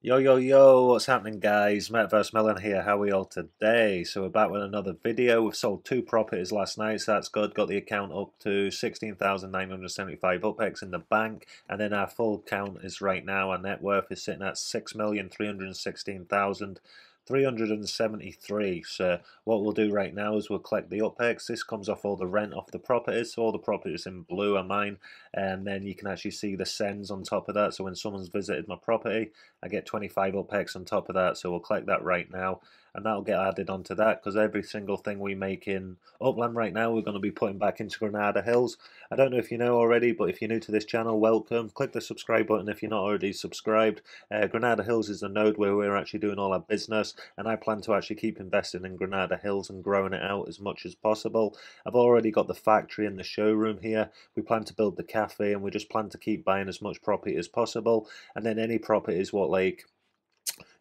Yo, yo, yo, what's happening, guys? Metaverse Melon here. How are we all today? So, we're back with another video. We've sold two properties last night, so that's good. Got the account up to 16,975 UPX in the bank, and then our full count is right now. Our net worth is sitting at 6,316,373. So, what we'll do right now is we'll collect the UPX. This comes off all the rent off the properties, so all the properties in blue are mine, and then you can actually see the sends on top of that. So, when someone's visited my property, I get 25 UPX on top of that, so we'll collect that right now, and that'll get added onto that because every single thing we make in Upland right now, we're going to be putting back into Granada Hills. I don't know if you know already, but if you're new to this channel, welcome. Click the subscribe button if you're not already subscribed. Granada Hills is the node where we're actually doing all our business, and I plan to actually keep investing in Granada Hills and growing it out as much as possible. I've already got the factory and the showroom here. We plan to build the cafe, and we just plan to keep buying as much property as possible, and then any properties what like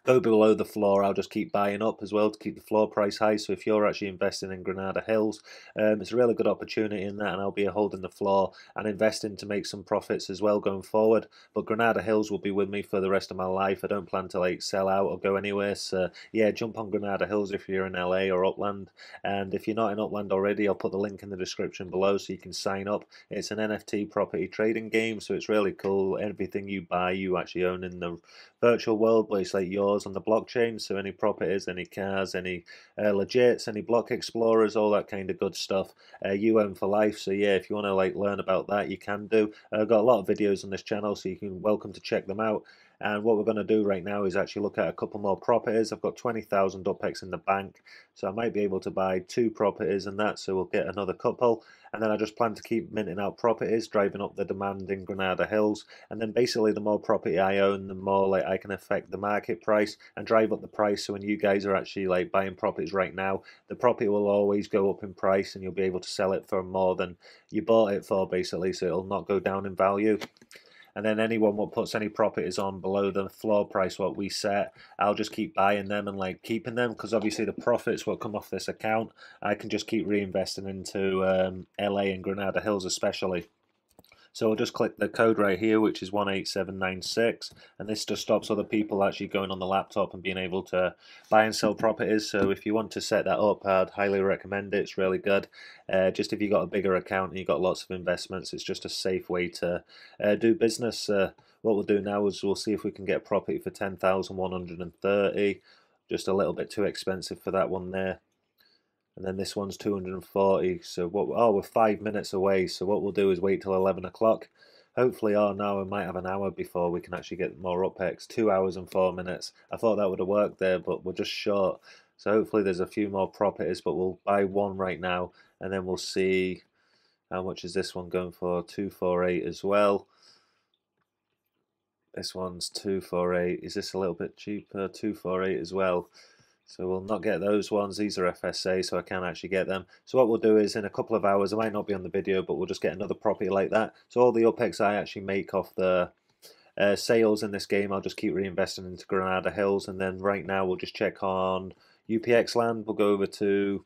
go below the floor, I'll just keep buying up as well to keep the floor price high. So if you're actually investing in Granada Hills, it's a really good opportunity in that, and I'll be holding the floor and investing to make some profits as well going forward. But Granada Hills will be with me for the rest of my life. I don't plan to like sell out or go anywhere. So yeah, jump on Granada Hills if you're in LA or Upland. And if you're not in Upland already, I'll put the link in the description below so you can sign up. It's an NFT property trading game, so it's really cool. Everything you buy, you actually own in the virtual world, but it's like yours on the blockchain. So any properties, any cars, any legits, any block explorers, all that kind of good stuff, you own for life. So yeah, if you want to like learn about that, you can do. I've got a lot of videos on this channel, so you can welcome to check them out. And what we're going to do right now is actually look at a couple more properties. I've got 20,000 UPX in the bank, so I might be able to buy two properties and that, so we'll get another couple. And then I just plan to keep minting out properties, driving up the demand in Granada Hills. And then basically the more property I own, the more like I can affect the market price and drive up the price. So when you guys are actually like buying properties right now, the property will always go up in price and you'll be able to sell it for more than you bought it for, basically, so it'll not go down in value. And then anyone what puts any properties on below the floor price what we set, I'll just keep buying them and like keeping them, because obviously the profits will come off this account. I can just keep reinvesting into LA and Granada Hills especially. So I'll just click the code right here, which is 18796, and this just stops other people actually going on the laptop and being able to buy and sell properties. So if you want to set that up, I'd highly recommend it. It's really good. Just if you've got a bigger account and you've got lots of investments, it's just a safe way to do business. What we'll do now is we'll see if we can get a property for 10,130. Just a little bit too expensive for that one there. And then this one's 240. So what? Oh, we're 5 minutes away. So what we'll do is wait till 11 o'clock. Hopefully, oh no, we might have an hour before we can actually get more UPX. 2 hours and 4 minutes. I thought that would have worked there, but we're just short. So hopefully there's a few more properties, but we'll buy one right now, and then we'll see how much is this one going for. 248 as well. This one's 248. Is this a little bit cheaper? 248 as well. So we'll not get those ones. These are FSA, so I can actually get them. So what we'll do is in a couple of hours, I might not be on the video, but we'll just get another property like that. So all the UPX I actually make off the sales in this game, I'll just keep reinvesting into Granada Hills. And then right now we'll just check on UPX land. We'll go over to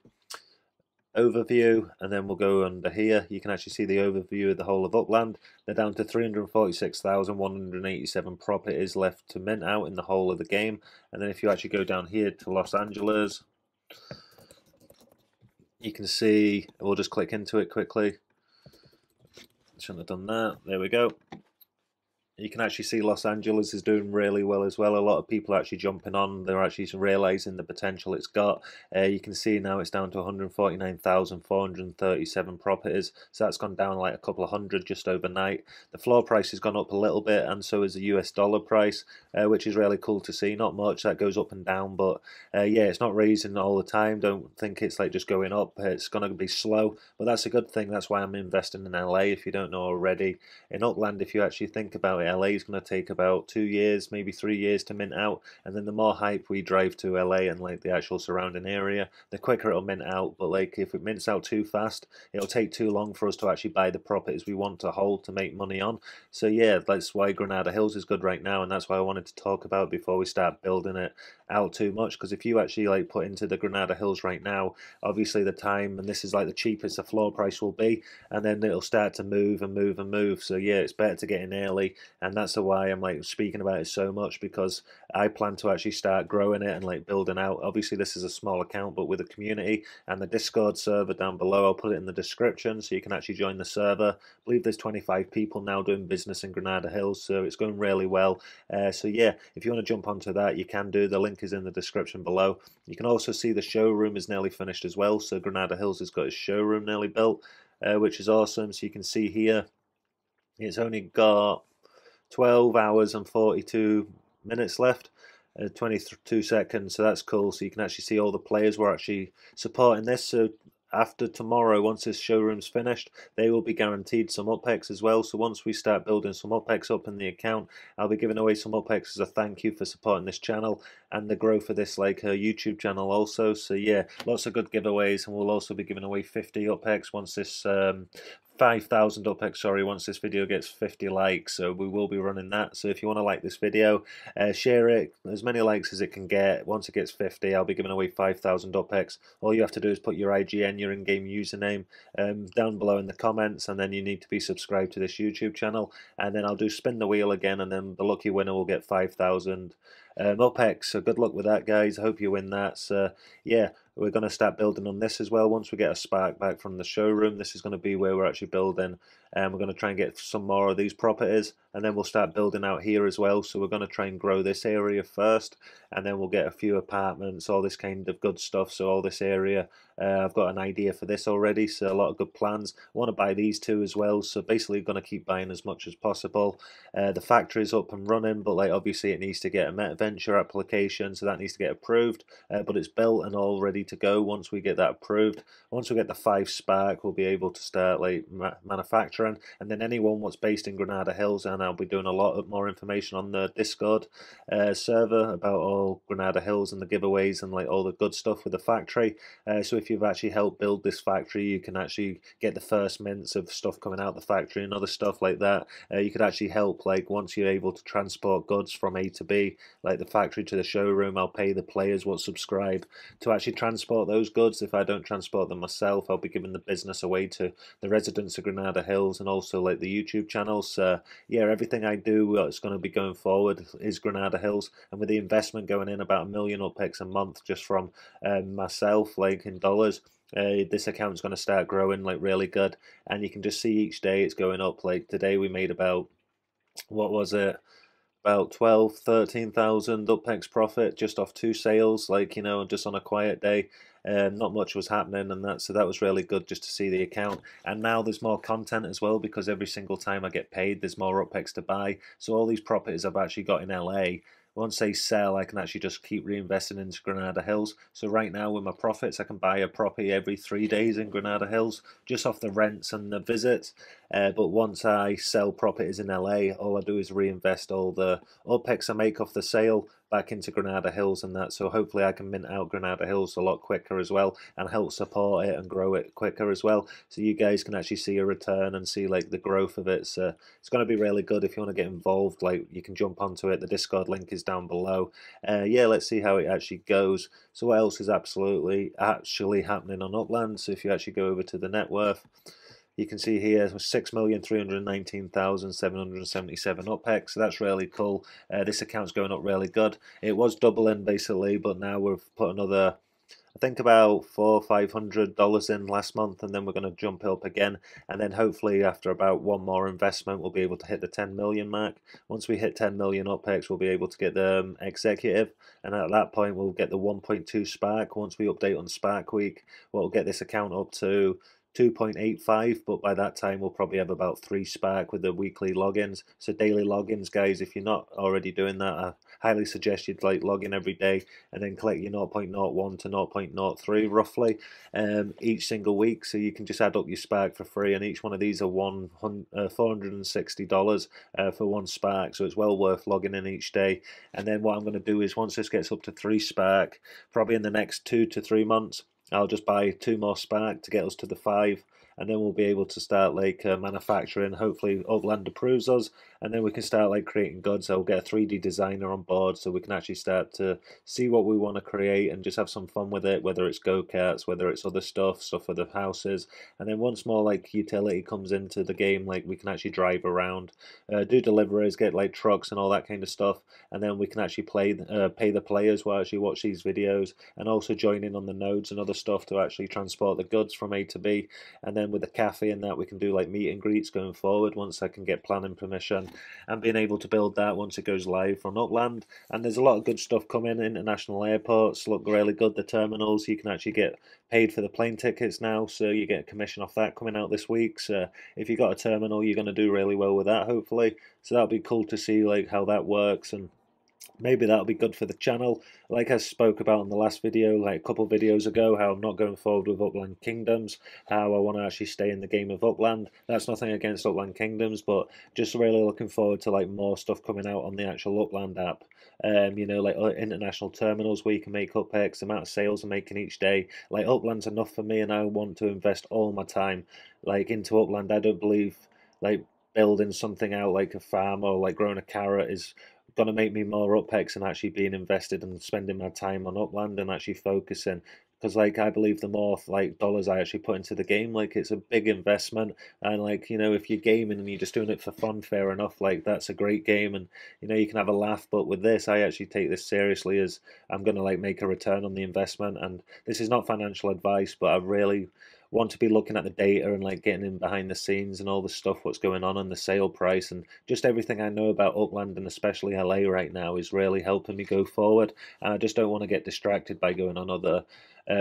overview, and then we'll go under here. You can actually see the overview of the whole of Upland. They're down to 346,187 properties left to mint out in the whole of the game. And then if you actually go down here to Los Angeles, you can see, we'll just click into it quickly. Shouldn't have done that. There we go. You can actually see Los Angeles is doing really well as well. A lot of people are actually jumping on. They're actually realizing the potential it's got. You can see now it's down to 149,437 properties. So that's gone down like a couple of hundred just overnight. The floor price has gone up a little bit, and so is the US dollar price, which is really cool to see. Not much, that goes up and down, but yeah, it's not raising all the time. Don't think it's like just going up. It's going to be slow, but that's a good thing. That's why I'm investing in LA, if you don't know already. In Upland, if you actually think about it, LA is going to take about 2 years, maybe 3 years to mint out, and then the more hype we drive to LA and like the actual surrounding area, the quicker it'll mint out. But like if it mints out too fast, it'll take too long for us to actually buy the properties we want to hold to make money on. So yeah, that's why Granada Hills is good right now, and that's why I wanted to talk about before we start building it out too much. Because if you actually like put into the Granada Hills right now, obviously the time, and this is like the cheapest the floor price will be, and then it'll start to move and move and move. So yeah, it's better to get in early and that's why I'm like speaking about it so much, because I plan to actually start growing it and like building out. Obviously this is a small account, but with a community, and the Discord server down below, I'll put it in the description so you can actually join the server. I believe there's 25 people now doing business in Granada Hills, so it's going really well. So yeah, if you want to jump onto that, you can do. The link is in the description below. You can also see the showroom is nearly finished as well, so Granada Hills has got its showroom nearly built, which is awesome. So you can see here it's only got 12 hours and 42 minutes left, 22 seconds, so that's cool. So you can actually see all the players were actually supporting this. So after tomorrow, once this showroom's finished, they will be guaranteed some UPEX as well. So once we start building some UPEX up in the account, I'll be giving away some UPEX as a thank you for supporting this channel and the growth of this like YouTube channel also. So yeah, lots of good giveaways, and we'll also be giving away 50 UPEX once this 5,000 UPEX, sorry, once this video gets 50 likes. So we will be running that. So if you want to like this video, share it, as many likes as it can get. Once it gets 50, I'll be giving away 5,000 UPEX. All you have to do is put your IGN, your in-game username, down below in the comments, and then you need to be subscribed to this YouTube channel, and then I'll do spin the wheel again, and then the lucky winner will get 5,000 UPEX. So good luck with that, guys. I hope you win that. So yeah, we're going to start building on this as well. Once we get a spark back from the showroom, this is going to be where we're actually building, and we're going to try and get some more of these properties, and then we'll start building out here as well. So we're going to try and grow this area first, and then we'll get a few apartments, all this kind of good stuff. So all this area, I've got an idea for this already, so a lot of good plans. I want to buy these two as well, so basically going to keep buying as much as possible. The factory's up and running, but like obviously it needs to get a MetaVenture application, so that needs to get approved, but it's built and all ready to go. Once we get that approved, once we get the 5 spark, we'll be able to start like manufacturing. And then anyone what's based in Granada Hills, and I'll be doing a lot of more information on the Discord server about all Granada Hills and the giveaways and like all the good stuff with the factory. So if you've actually helped build this factory, you can actually get the first mints of stuff coming out the factory and other stuff like that. You could actually help, like once you're able to transport goods from A to B, like the factory to the showroom, I'll pay the players what subscribe to actually transport those goods. If I don't transport them myself, I'll be giving the business away to the residents of Granada Hills and also like the YouTube channels. Yeah, everything I do that's going to be going forward is Granada Hills, and with the investment going in about 1 million UPEX a month just from myself, like in dollars, this account is going to start growing like really good, and you can just see each day it's going up. Like today we made about, what was it, about 13,000 UPEX profit just off 2 sales, like, you know, just on a quiet day. Not much was happening, and that, so that was really good just to see the account. And now there's more content as well, because every single time I get paid there's more UPEX to buy. So all these properties I've actually got in LA, once they sell, I can actually just keep reinvesting into Granada Hills. So right now with my profits, I can buy a property every 3 days in Granada Hills just off the rents and the visits. But once I sell properties in LA, all I do is reinvest all the UPEX I make off the sale back into Granada Hills and that. So hopefully I can mint out Granada Hills a lot quicker as well, and help support it and grow it quicker as well. So you guys can actually see a return and see like the growth of it. So it's going to be really good. If you want to get involved, like you can jump onto it. The Discord link is down below. Yeah, let's see how it actually goes. So what else is actually happening on Upland? So if you actually go over to the net worth, you can see here 6,319,777 UPEX. So that's really cool. This account's going up really good. It was doubling basically, but now we've put another, I think about $400 or $500 in last month, and then we're going to jump up again, and then hopefully after about one more investment we'll be able to hit the 10 million mark. Once we hit 10 million UPEX, we'll be able to get the executive, and at that point we'll get the 1.2 spark. Once we update on Spark Week, we'll get this account up to 2.85, but by that time we'll probably have about 3 spark with the weekly logins. So daily logins, guys, if you're not already doing that, I highly suggest you'd like log in every day and then collect your 0.01 to 0.03 roughly each single week. So you can just add up your spark for free, and each one of these are $460 for 1 spark, so it's well worth logging in each day. And then what I'm going to do is, once this gets up to 3 spark, probably in the next 2 to 3 months, I'll just buy 2 more spark to get us to the 5, and then we'll be able to start like manufacturing. Hopefully Upland approves us, and then we can start like creating goods. I'll get a 3D designer on board so we can actually start to see what we want to create and just have some fun with it, whether it's go-karts, whether it's other stuff for the houses. And then once more like utility comes into the game, like we can actually drive around, do deliveries, get like trucks and all that kind of stuff, and then we can actually pay the players who actually watch these videos, and also join in on the nodes and other stuff to actually transport the goods from A to B. And then with the cafe and that, we can do like meet and greets going forward once I can get planning permission, and being able to build that once it goes live from Upland. And there's a lot of good stuff coming. International airports look really good. The terminals, you can actually get paid for the plane tickets now, so you get a commission off that coming out this week. So if you got a terminal, you're going to do really well with that, hopefully. So that'll be cool to see like how that works, and maybe that'll be good for the channel. Like I spoke about in the last video, like a couple of videos ago, how I'm not going forward with Upland Kingdoms, how I want to actually stay in the game of Upland. That's nothing against Upland Kingdoms, but just really looking forward to like more stuff coming out on the actual Upland app. You know, like international terminals where you can make UpX, the amount of sales I'm making each day. Like Upland's enough for me, and I want to invest all my time like into Upland. I don't believe like building something out like a farm or like growing a carrot is going to make me more UpX and actually being invested and spending my time on Upland and actually focusing. Because like I believe the more like dollars I actually put into the game, like it's a big investment. And like, you know, if you're gaming and you're just doing it for fun, fair enough, like that's a great game, and you know you can have a laugh. But with this, I actually take this seriously, as I'm going to like make a return on the investment. And this is not financial advice, but I really want to be looking at the data and like getting in behind the scenes and all the stuff what's going on and the sale price, and just everything I know about Upland and especially LA right now is really helping me go forward. And I just don't want to get distracted by going on other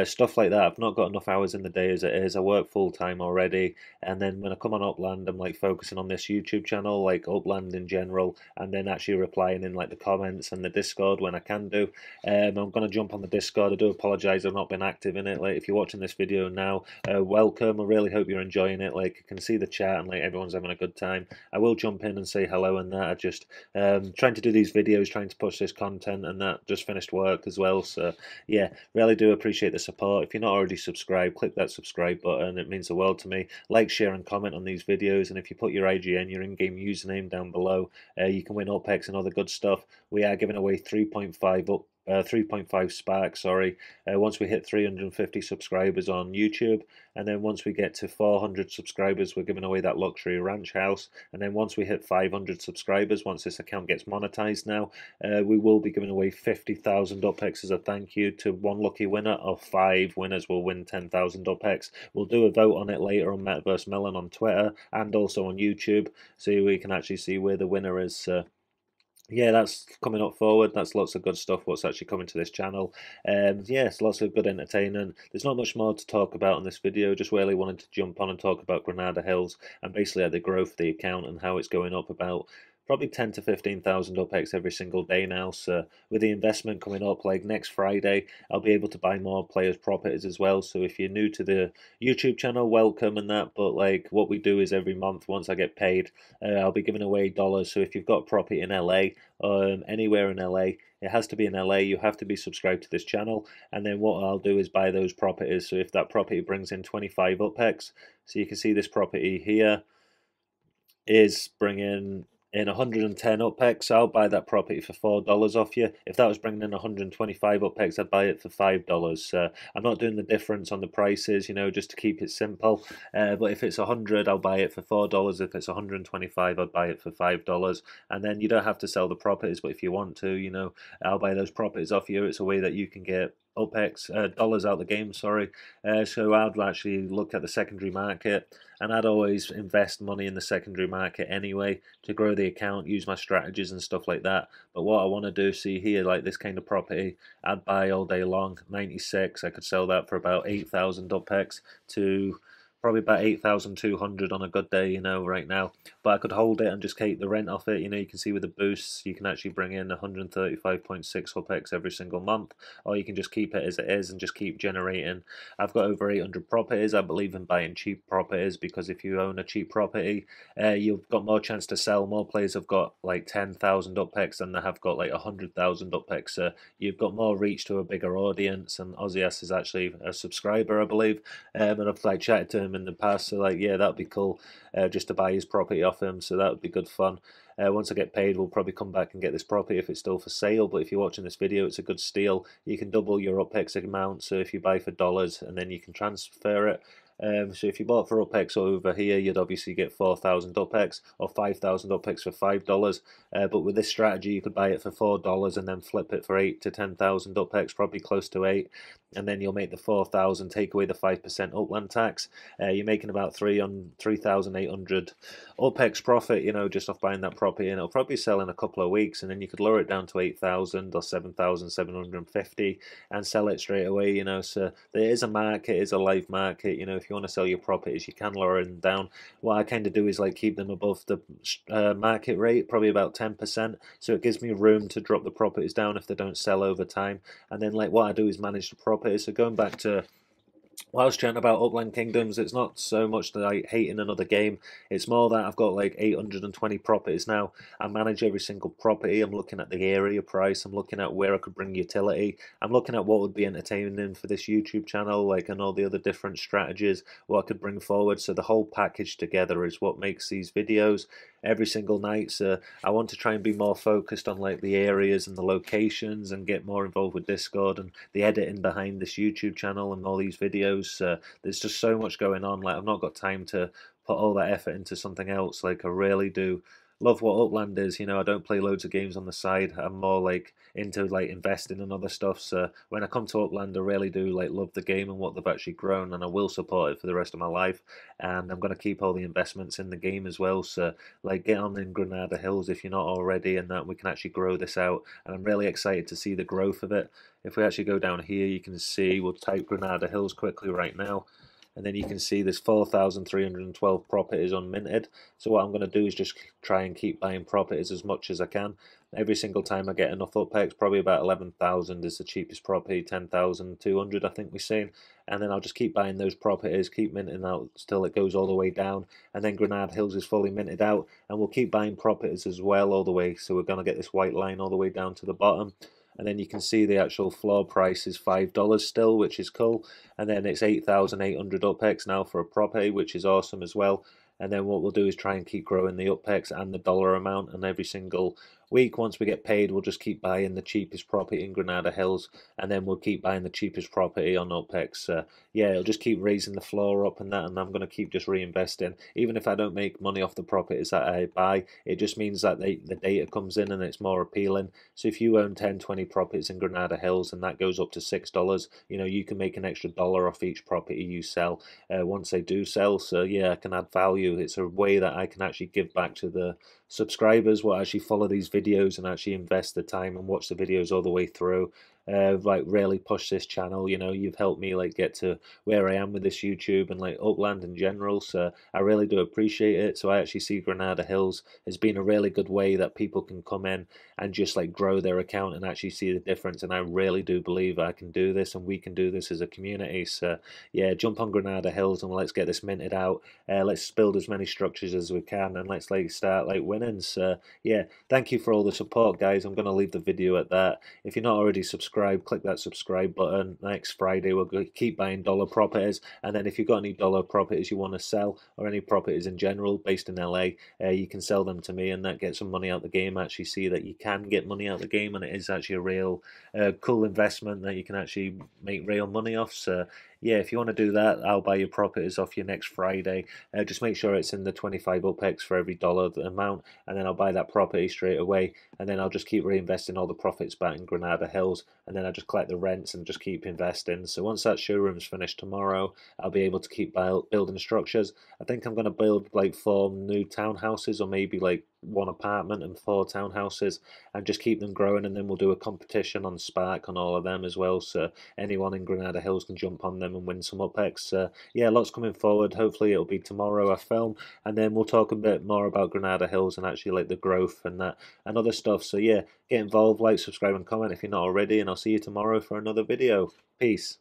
stuff like that. I've not got enough hours in the day as it is. I work full time already, and then when I come on Upland, I'm like focusing on this YouTube channel, like Upland in general, and then actually replying in like the comments and the Discord when I can do. I'm gonna jump on the Discord. I do apologize, I've not been active in it. Like if you're watching this video now, welcome. I really hope you're enjoying it. Like I can see the chat and like everyone's having a good time. I will jump in and say hello and that. I just trying to do these videos, trying to push this content, and that just finished work as well. So yeah, really do appreciate the support. If you're not already subscribed, click that subscribe button. It means the world to me. Like, share, and comment on these videos. And if you put your IGN, your in-game username down below, you can win UpX and other good stuff. We are giving away 3.5 Spark, sorry, once we hit 350 subscribers on YouTube, and then once we get to 400 subscribers, we're giving away that luxury ranch house, and then once we hit 500 subscribers, once this account gets monetized now, we will be giving away 50,000 UpX as a thank you to one lucky winner, or 5 winners will win 10,000 UpX. We'll do a vote on it later on Metaverse Melon on Twitter and also on YouTube, so we can actually see where the winner is. Yeah, that's coming up forward. That's lots of good stuff what's actually coming to this channel. Yes, lots of good entertainment. There's not much more to talk about in this video. Just really wanted to jump on and talk about Granada Hills and basically the growth of the account and how it's going up about probably 10 to 15,000 UpX every single day now. So with the investment coming up, like next Friday, I'll be able to buy more players' properties as well. So if you're new to the YouTube channel, welcome and that. But like what we do is every month, once I get paid, I'll be giving away dollars. So if you've got property in LA, anywhere in LA, it has to be in LA. You have to be subscribed to this channel, and then what I'll do is buy those properties. So if that property brings in 25 UpX, so you can see this property here is bringing in 110 UpX, I'll buy that property for $4 off you. If that was bringing in 125 UpX, I'd buy it for $5. I'm not doing the difference on the prices, you know, just to keep it simple. But if it's 100, I'll buy it for $4. If it's 125, I'd buy it for $5. And then you don't have to sell the properties, but if you want to, you know, I'll buy those properties off you. It's a way that you can get UpX dollars out the game, sorry. So I'd actually look at the secondary market, and I'd always invest money in the secondary market anyway to grow the account, use my strategies and stuff like that. But what I want to do, see here, like this kind of property, I'd buy all day long. 96, I could sell that for about 8,000 UpX to probably about 8,200 on a good day, you know, right now. But I could hold it and just keep the rent off it. You know, you can see with the boosts, you can actually bring in 135.6 UpX every single month, or you can just keep it as it is and just keep generating. I've got over 800 properties. I believe in buying cheap properties, because if you own a cheap property, you've got more chance to sell. More players have got like 10,000 UpX than they have got like 100,000 UpX. You've got more reach to a bigger audience, and Ozias is actually a subscriber, I believe, and I've like chatted to him him in the past. So like, yeah, that'd be cool, just to buy his property off him. So that would be good fun. Once I get paid, we'll probably come back and get this property if it's still for sale. But if you're watching this video, it's a good steal. You can double your UPEX amount. So if you buy for dollars and then you can transfer it. So if you bought for UPEX over here, you'd obviously get 4,000 UPEX or 5,000 UPEX for $5. But with this strategy, you could buy it for $4 and then flip it for 8 to 10,000 UPEX, probably close to 8. And then you'll make the 4,000, take away the 5% Upland tax. You're making about 3,800 UPEX profit, just off buying that property, and it'll probably sell in a couple of weeks. And then you could lower it down to 8,000 or 7,750 and sell it straight away. So there is a market, it's a live market. If you want to sell your properties, you can lower them down. What I kind of do is like keep them above the market rate, probably about 10%. So it gives me room to drop the properties down if they don't sell over time. And then like what I do is manage the property. So going back to what I was chatting about Upland Kingdoms, it's not so much that I hate in another game. It's more that I've got like 820 properties now. I manage every single property. I'm looking at the area price. I'm looking at where I could bring utility. I'm looking at what would be entertaining for this YouTube channel, like, and all the other different strategies, what I could bring forward. So the whole package together is what makes these videos every single night. So I want to try and be more focused on like the areas and the locations and get more involved with Discord and the editing behind this YouTube channel and all these videos. There's just so much going on. Like I've not got time to put all that effort into something else. Like I really do love what Upland is. I don't play loads of games on the side. I'm more like into like investing in other stuff. So when I come to Upland, I really do like love the game and what they've actually grown, and I will support it for the rest of my life. And I'm going to keep all the investments in the game as well. So like get on in Granada Hills if you're not already, and that we can actually grow this out. And I'm really excited to see the growth of it. If we actually go down here, you can see, we'll type Granada Hills quickly right now. And then you can see there's 4,312 properties unminted. So what I'm going to do is just try and keep buying properties as much as I can. Every single time I get enough UPEX, probably about 11,000 is the cheapest property, 10,200 I think we've seen. And then I'll just keep buying those properties, keep minting out till it goes all the way down. And then Granada Hills is fully minted out. And we'll keep buying properties as well all the way. So we're going to get this white line all the way down to the bottom. And then you can see the actual floor price is $5 still, which is cool. And then it's 8,800 UPEX now for a property, which is awesome as well. And then what we'll do is try and keep growing the UPEX and the dollar amount, and every single week, once we get paid, we'll just keep buying the cheapest property in Granada Hills, and then we'll keep buying the cheapest property on UPEX. Yeah, it'll just keep raising the floor up and that, and I'm going to keep just reinvesting. Even if I don't make money off the properties that I buy, it just means that the data comes in and it's more appealing. So if you own 10, 20 properties in Granada Hills and that goes up to $6, you can make an extra dollar off each property you sell once they do sell. So yeah, I can add value. It's a way that I can actually give back to the subscribers will actually follow these videos and actually invest the time and watch the videos all the way through. Like really push this channel. You've helped me like get to where I am with this YouTube and like Upland in general, so I really do appreciate it. So I actually see Granada Hills as being a really good way that people can come in and just like grow their account and actually see the difference, and I really do believe I can do this and we can do this as a community. So yeah, jump on Granada Hills and let's get this minted out. Let's build as many structures as we can, and let's like start like winning. So yeah, thank you for all the support, guys. I'm going to leave the video at that. If you're not already subscribed, click that subscribe button. Next Friday we're going to keep buying dollar properties, and then if you've got any dollar properties you want to sell, or any properties in general based in LA, you can sell them to me and that gets some money out the game. Actually see that you can get money out the game, and it is actually a real cool investment that you can actually make real money off. So yeah, if you want to do that, I'll buy your properties off you next Friday. Just make sure it's in the 25 UPEX for every dollar amount, and then I'll buy that property straight away, and then I'll just keep reinvesting all the profits back in Granada Hills, and then I just collect the rents and just keep investing. So once that showroom's finished tomorrow, I'll be able to keep building structures. I think I'm going to build like 4 new townhouses, or maybe like 1 apartment and 4 townhouses, and just keep them growing. And then we'll do a competition on Spark on all of them as well, so anyone in Granada Hills can jump on them and win some UPEX. Yeah, lots coming forward. Hopefully it'll be tomorrow I film, and then we'll talk a bit more about Granada Hills and actually like the growth and that and other stuff. So yeah, get involved, like, subscribe and comment if you're not already, and I'll see you tomorrow for another video. Peace.